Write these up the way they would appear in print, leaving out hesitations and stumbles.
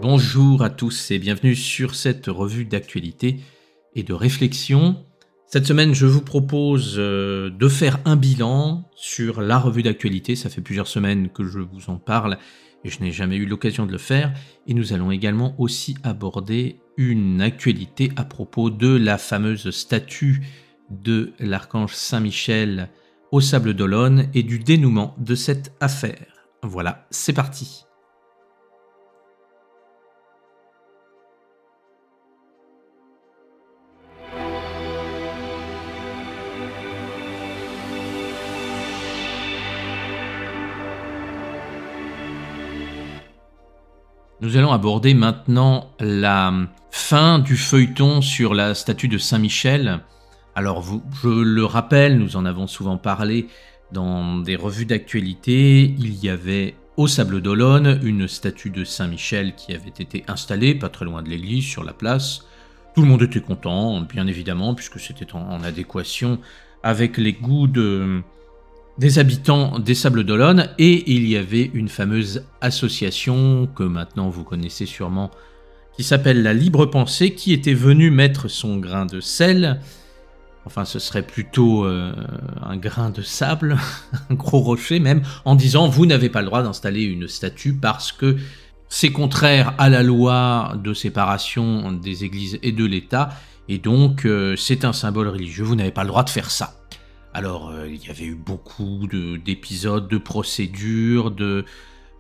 Bonjour à tous et bienvenue sur cette revue d'actualité et de réflexion. Cette semaine, je vous propose de faire un bilan sur la revue d'actualité. Ça fait plusieurs semaines que je vous en parle et je n'ai jamais eu l'occasion de le faire. Et nous allons également aussi aborder une actualité à propos de la fameuse statue de l'archange Saint-Michel au Sables d'Olonne et du dénouement de cette affaire. Voilà, c'est parti. Nous allons aborder maintenant la fin du feuilleton sur la statue de Saint-Michel. Alors, je le rappelle, nous en avons souvent parlé dans des revues d'actualité. Il y avait au Sables d'Olonne une statue de Saint-Michel qui avait été installée, pas très loin de l'église, sur la place. Tout le monde était content, bien évidemment, puisque c'était en adéquation avec les goûts des habitants des Sables d'Olonne, et il y avait une fameuse association que maintenant vous connaissez sûrement, qui s'appelle la Libre Pensée, qui était venue mettre son grain de sel, enfin ce serait plutôt un grain de sable, un gros rocher même, en disant vous n'avez pas le droit d'installer une statue parce que c'est contraire à la loi de séparation des églises et de l'État, et donc c'est un symbole religieux, vous n'avez pas le droit de faire ça. Alors, il y avait eu beaucoup d'épisodes, de procédures, de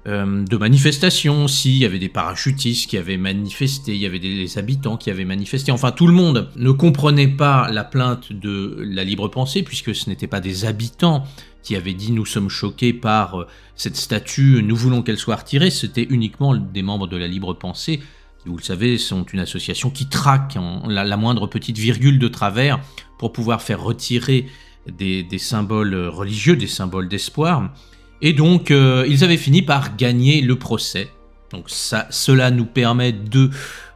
manifestations aussi. Il y avait des parachutistes qui avaient manifesté, il y avait des habitants qui avaient manifesté. Enfin, tout le monde ne comprenait pas la plainte de la Libre Pensée, puisque ce n'étaient pas des habitants qui avaient dit « nous sommes choqués par cette statue, nous voulons qu'elle soit retirée ». C'était uniquement des membres de la Libre Pensée, qui, vous le savez, sont une association qui traque la moindre petite virgule de travers pour pouvoir faire retirer des symboles religieux, des symboles d'espoir. Et donc, ils avaient fini par gagner le procès. Donc cela nous permet de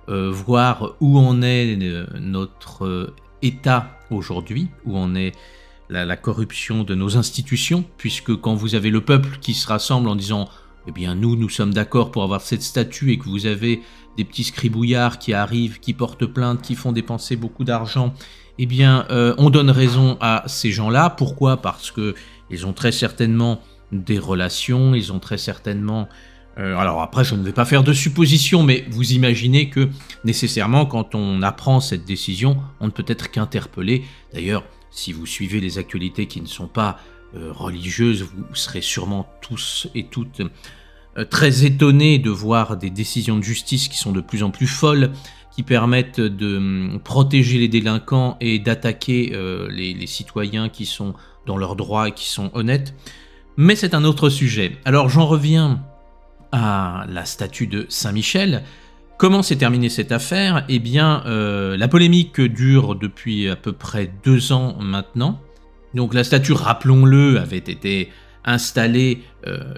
voir où en est notre État aujourd'hui, où en est la corruption de nos institutions, puisque quand vous avez le peuple qui se rassemble en disant « Eh bien, nous sommes d'accord pour avoir cette statue » et que vous avez des petits scribouillards qui arrivent, qui portent plainte, qui font dépenser beaucoup d'argent, eh bien, on donne raison à ces gens-là. Pourquoi ? Parce qu'ils ont très certainement des relations, ils ont très certainement... alors après, je ne vais pas faire de suppositions, mais vous imaginez que nécessairement, quand on apprend cette décision, on ne peut être qu'interpellé. D'ailleurs, si vous suivez les actualités qui ne sont pas religieuses, vous serez sûrement tous et toutes très étonnés de voir des décisions de justice qui sont de plus en plus folles, qui permettent de protéger les délinquants et d'attaquer les citoyens qui sont dans leurs droits et qui sont honnêtes. Mais c'est un autre sujet. Alors j'en reviens à la statue de Saint-Michel. Comment s'est terminée cette affaire ? Eh bien, la polémique dure depuis à peu près 2 ans maintenant. Donc la statue, rappelons-le, avait été installée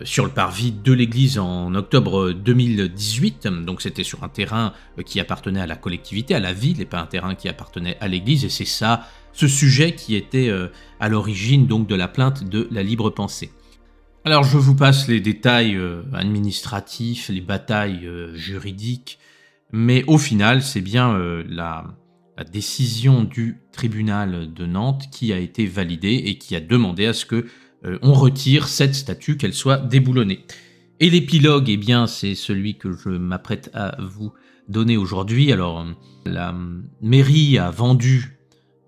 sur le parvis de l'église en octobre 2018, donc c'était sur un terrain qui appartenait à la collectivité, à la ville, et pas un terrain qui appartenait à l'église, et c'est ça, ce sujet qui était à l'origine donc de la plainte de la Libre Pensée. Alors je vous passe les détails administratifs, les batailles juridiques, mais au final c'est bien la décision du tribunal de Nantes qui a été validée et qui a demandé à ce que on retire cette statue, qu'elle soit déboulonnée. Et l'épilogue, eh bien, c'est celui que je m'apprête à vous donner aujourd'hui. Alors, la mairie a vendu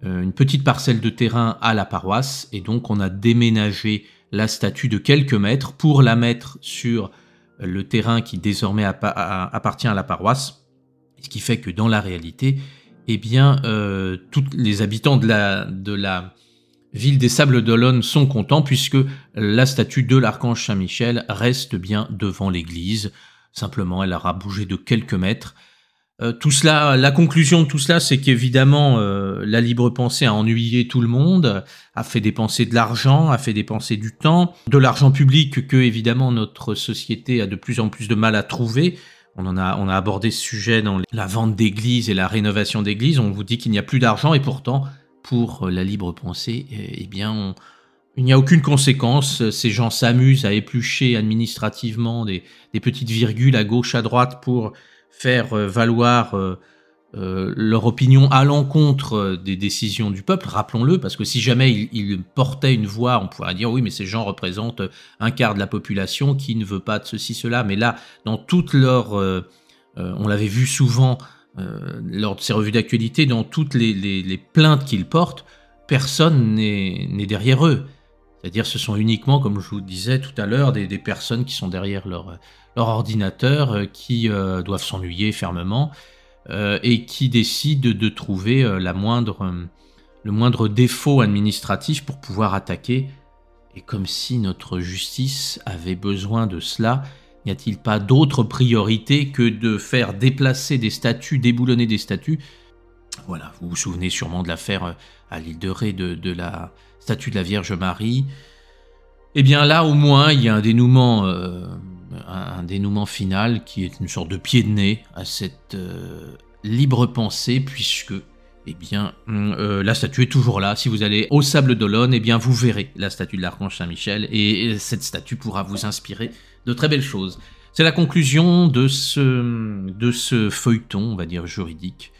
une petite parcelle de terrain à la paroisse, et donc on a déménagé la statue de quelques mètres pour la mettre sur le terrain qui désormais appartient à la paroisse, ce qui fait que dans la réalité, eh bien, tous les habitants de la ville des Sables d'Olonne sont contents puisque la statue de l'archange Saint-Michel reste bien devant l'église. Simplement, elle aura bougé de quelques mètres. Tout cela, la conclusion de tout cela, c'est qu'évidemment, la Libre Pensée a ennuyé tout le monde, a fait dépenser de l'argent, a fait dépenser du temps, de l'argent public que, évidemment, notre société a de plus en plus de mal à trouver. On a abordé ce sujet dans la vente d'églises et la rénovation d'églises. On vous dit qu'il n'y a plus d'argent et pourtant, pour la Libre Pensée, eh bien, il n'y a aucune conséquence. Ces gens s'amusent à éplucher administrativement des petites virgules à gauche, à droite pour faire valoir leur opinion à l'encontre des décisions du peuple, rappelons-le, parce que si jamais ils portaient une voix, on pourrait dire oui, mais ces gens représentent un quart de la population qui ne veut pas de ceci, cela. Mais là, dans toute leur... on l'avait vu souvent lors de ces revues d'actualité, dans toutes les plaintes qu'ils portent, personne n'est derrière eux. C'est-à-dire ce sont uniquement, comme je vous disais tout à l'heure, des personnes qui sont derrière leur ordinateur, qui doivent s'ennuyer fermement, et qui décident de trouver le moindre défaut administratif pour pouvoir attaquer. Et comme si notre justice avait besoin de cela, n'y a-t-il pas d'autre priorité que de faire déplacer des statues, déboulonner des statues? Voilà, vous vous souvenez sûrement de l'affaire à l'île de Ré de la statue de la Vierge Marie. Eh bien là, au moins, il y a un dénouement final qui est une sorte de pied de nez à cette libre pensée, puisque eh bien, la statue est toujours là. Si vous allez au Sable d'Olonne, eh bien, vous verrez la statue de l'archange Saint-Michel, et cette statue pourra vous inspirer de très belles choses. C'est la conclusion de ce feuilleton, on va dire juridique,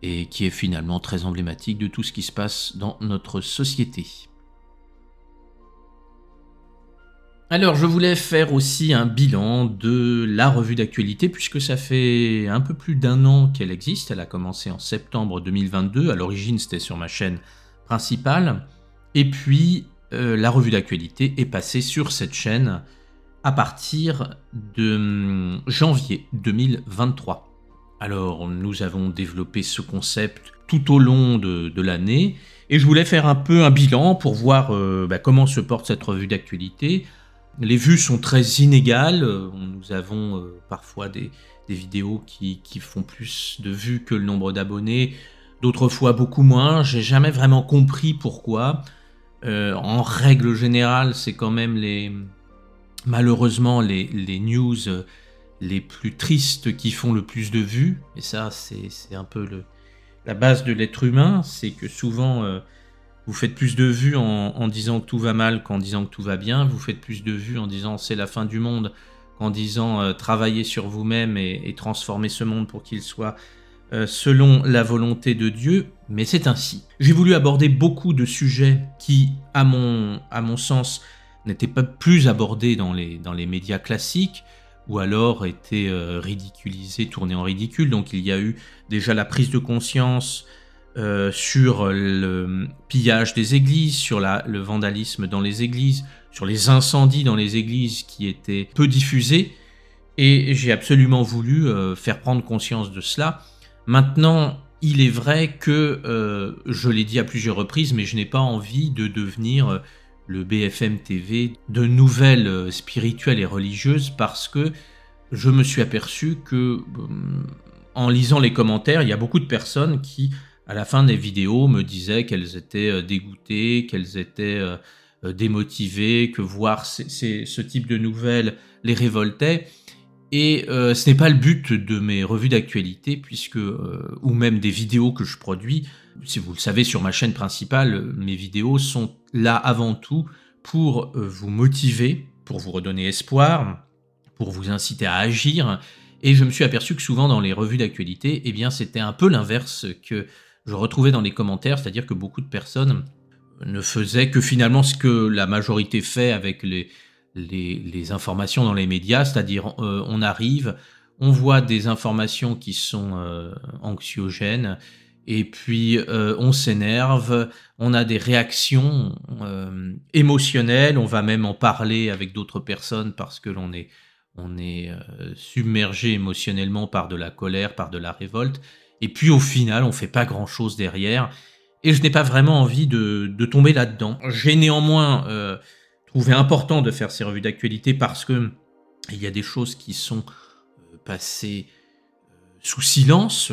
et qui est finalement très emblématique de tout ce qui se passe dans notre société. Alors, je voulais faire aussi un bilan de la revue d'actualité, puisque ça fait un peu plus d'un an qu'elle existe. Elle a commencé en septembre 2022. À l'origine, c'était sur ma chaîne principale. Et puis, la revue d'actualité est passée sur cette chaîne à partir de janvier 2023. Alors, nous avons développé ce concept tout au long de l'année. Et je voulais faire un peu un bilan pour voir comment se porte cette revue d'actualité. Les vues sont très inégales. Nous avons parfois des vidéos qui font plus de vues que le nombre d'abonnés, d'autres fois beaucoup moins. J'ai jamais vraiment compris pourquoi. En règle générale, c'est quand même malheureusement les news les plus tristes qui font le plus de vues. Et ça, c'est un peu la base de l'être humain. C'est que souvent... vous faites plus de vues en disant que tout va mal qu'en disant que tout va bien. Vous faites plus de vues en disant c'est la fin du monde qu'en disant travaillez sur vous-même et transformez ce monde pour qu'il soit selon la volonté de Dieu. Mais c'est ainsi. J'ai voulu aborder beaucoup de sujets qui, à mon sens, n'étaient pas plus abordés dans les médias classiques, ou alors étaient ridiculisés, tournés en ridicule. Donc il y a eu déjà la prise de conscience sur le pillage des églises, sur le vandalisme dans les églises, sur les incendies dans les églises qui étaient peu diffusés, et j'ai absolument voulu faire prendre conscience de cela. Maintenant, il est vrai que, je l'ai dit à plusieurs reprises, mais je n'ai pas envie de devenir le BFM TV de nouvelles spirituelles et religieuses, parce que je me suis aperçu que, en lisant les commentaires, il y a beaucoup de personnes qui, à la fin des vidéos, me disaient qu'elles étaient dégoûtées, qu'elles étaient démotivées, que voir ce type de nouvelles les révoltait. Et ce n'est pas le but de mes revues d'actualité, puisque ou même des vidéos que je produis. Si vous le savez, sur ma chaîne principale, mes vidéos sont là avant tout pour vous motiver, pour vous redonner espoir, pour vous inciter à agir. Et je me suis aperçu que souvent dans les revues d'actualité, eh bien, c'était un peu l'inverse que je retrouvais dans les commentaires, c'est-à-dire que beaucoup de personnes ne faisaient que finalement ce que la majorité fait avec les informations dans les médias, c'est-à-dire on arrive, on voit des informations qui sont anxiogènes, et puis on s'énerve, on a des réactions émotionnelles, on va même en parler avec d'autres personnes parce que l'on est submergé émotionnellement par de la colère, par de la révolte. Et puis au final, on fait pas grand-chose derrière. Et je n'ai pas vraiment envie de tomber là-dedans. J'ai néanmoins trouvé important de faire ces revues d'actualité parce que il y a des choses qui sont passées sous silence.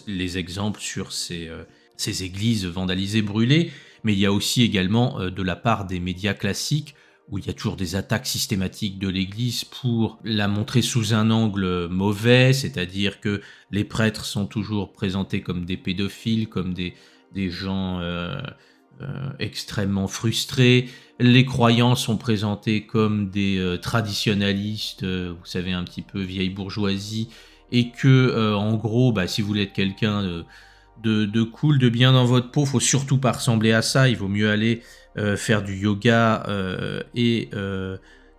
Les exemples sur ces églises vandalisées, brûlées. Mais il y a aussi également de la part des médias classiques où il y a toujours des attaques systématiques de l'Église pour la montrer sous un angle mauvais, c'est-à-dire que les prêtres sont toujours présentés comme des pédophiles, comme des gens extrêmement frustrés, les croyants sont présentés comme des traditionalistes, vous savez, un petit peu vieille bourgeoisie, et que en gros, bah, si vous voulez être quelqu'un de cool, de bien dans votre peau, faut surtout pas ressembler à ça. Il vaut mieux aller faire du yoga et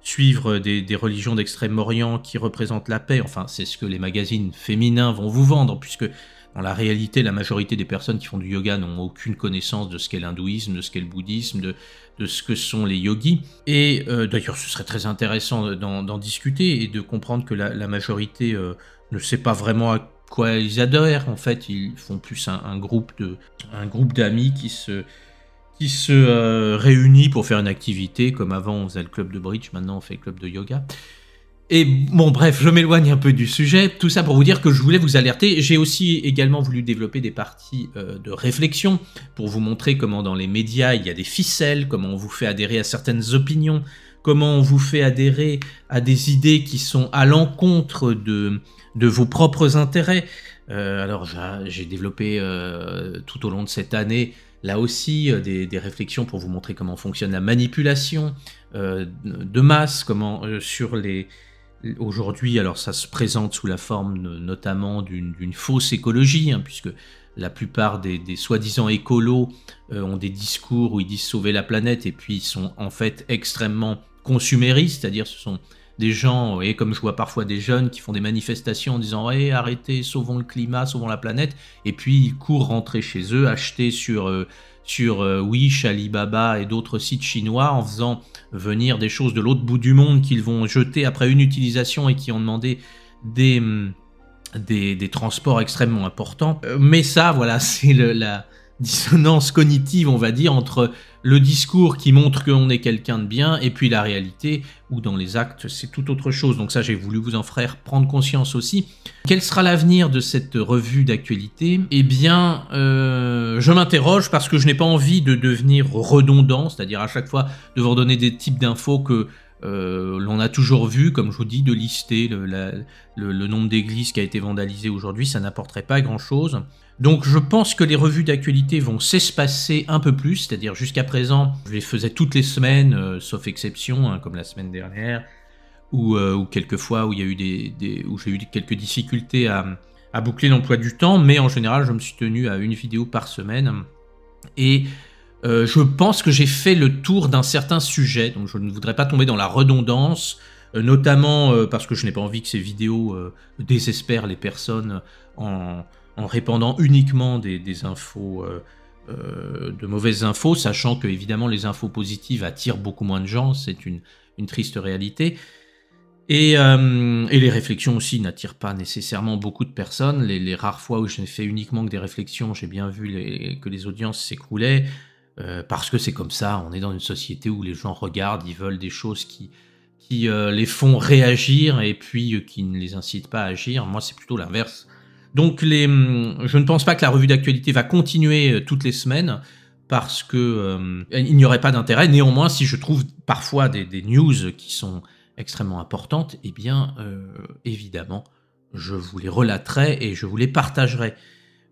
suivre des religions d'Extrême-Orient qui représentent la paix. Enfin, c'est ce que les magazines féminins vont vous vendre, puisque dans la réalité, la majorité des personnes qui font du yoga n'ont aucune connaissance de ce qu'est l'hindouisme, de ce qu'est le bouddhisme, de ce que sont les yogis. Et d'ailleurs, ce serait très intéressant d'en discuter et de comprendre que la majorité ne sait pas vraiment à quoi ils adhèrent. En fait, ils font plus un groupe d'amis qui se réunit pour faire une activité, comme avant on faisait le club de bridge, maintenant on fait le club de yoga. Et bon, bref, je m'éloigne un peu du sujet. Tout ça pour vous dire que je voulais vous alerter. J'ai aussi également voulu développer des parties de réflexion pour vous montrer comment dans les médias il y a des ficelles, comment on vous fait adhérer à certaines opinions, comment on vous fait adhérer à des idées qui sont à l'encontre de vos propres intérêts. Alors j'ai développé tout au long de cette année là aussi des réflexions pour vous montrer comment fonctionne la manipulation de masse, comment sur les... Aujourd'hui, alors ça se présente sous la forme notamment d'une fausse écologie, hein, puisque la plupart des soi-disant écolos ont des discours où ils disent sauver la planète et puis ils sont en fait extrêmement consuméristes, c'est-à-dire ce sont des gens, et comme je vois parfois des jeunes qui font des manifestations en disant hey, arrêtez, sauvons le climat, sauvons la planète, et puis ils courent rentrer chez eux, acheter sur Wish, Alibaba et d'autres sites chinois en faisant venir des choses de l'autre bout du monde qu'ils vont jeter après une utilisation et qui ont demandé des transports extrêmement importants. Mais ça, voilà, c'est la dissonance cognitive, on va dire, entre le discours qui montre qu'on est quelqu'un de bien et puis la réalité où dans les actes c'est tout autre chose. Donc ça, j'ai voulu vous en faire prendre conscience aussi. Quel sera l'avenir de cette revue d'actualité? Eh bien, je m'interroge parce que je n'ai pas envie de devenir redondant, c'est-à-dire à chaque fois de vous redonner des types d'infos que l'on a toujours vu, comme je vous dis, de lister le nombre d'églises qui a été vandalisé aujourd'hui, ça n'apporterait pas grand-chose. Donc je pense que les revues d'actualité vont s'espacer un peu plus, c'est-à-dire jusqu'à présent, je les faisais toutes les semaines, sauf exception, hein, comme la semaine dernière, ou quelquefois où il y a eu où j'ai eu quelques difficultés à boucler l'emploi du temps, mais en général, je me suis tenu à une vidéo par semaine. Et je pense que j'ai fait le tour d'un certain sujet, donc je ne voudrais pas tomber dans la redondance, notamment parce que je n'ai pas envie que ces vidéos désespèrent les personnes en répandant uniquement des infos, de mauvaises infos, sachant que évidemment les infos positives attirent beaucoup moins de gens, c'est une triste réalité. Et les réflexions aussi n'attirent pas nécessairement beaucoup de personnes. Les rares fois où je n'ai fait uniquement que des réflexions, j'ai bien vu que les audiences s'écroulaient, parce que c'est comme ça, on est dans une société où les gens regardent, ils veulent des choses qui les font réagir et puis qui ne les incitent pas à agir. Moi, c'est plutôt l'inverse. Donc je ne pense pas que la revue d'actualité va continuer toutes les semaines parce que il n'y aurait pas d'intérêt. Néanmoins, si je trouve parfois des news qui sont extrêmement importantes, eh bien évidemment, je vous les relaterai et je vous les partagerai.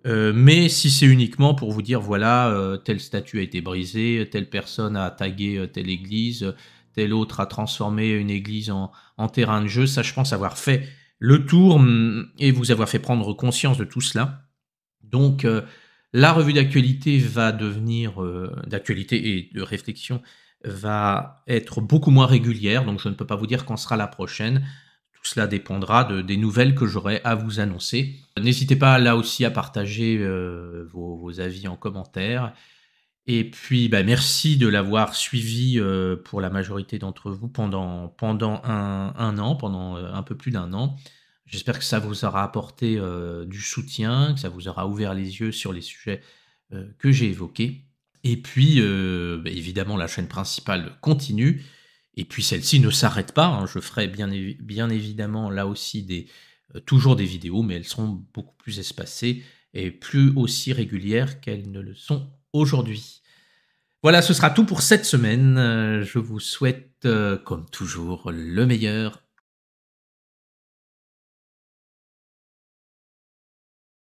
Mais si c'est uniquement pour vous dire voilà, telle statue a été brisée, telle personne a tagué telle église, tel autre a transformé une église en terrain de jeu, ça je pense avoir fait le tour et vous avoir fait prendre conscience de tout cela. Donc la revue d'actualité va devenir, d'actualité et de réflexion, va être beaucoup moins régulière, donc je ne peux pas vous dire quand sera la prochaine. Tout cela dépendra des nouvelles que j'aurai à vous annoncer. N'hésitez pas là aussi à partager vos avis en commentaire. Et puis, bah, merci de l'avoir suivi pour la majorité d'entre vous pendant un an, pendant un peu plus d'un an. J'espère que ça vous aura apporté du soutien, que ça vous aura ouvert les yeux sur les sujets que j'ai évoqués. Et puis, bah, évidemment, la chaîne principale continue. Et puis, celle-ci ne s'arrête pas, hein. Je ferai bien évidemment là aussi toujours des vidéos, mais elles seront beaucoup plus espacées et plus aussi régulières qu'elles ne le sont aujourd'hui. Voilà, ce sera tout pour cette semaine. Je vous souhaite, comme toujours, le meilleur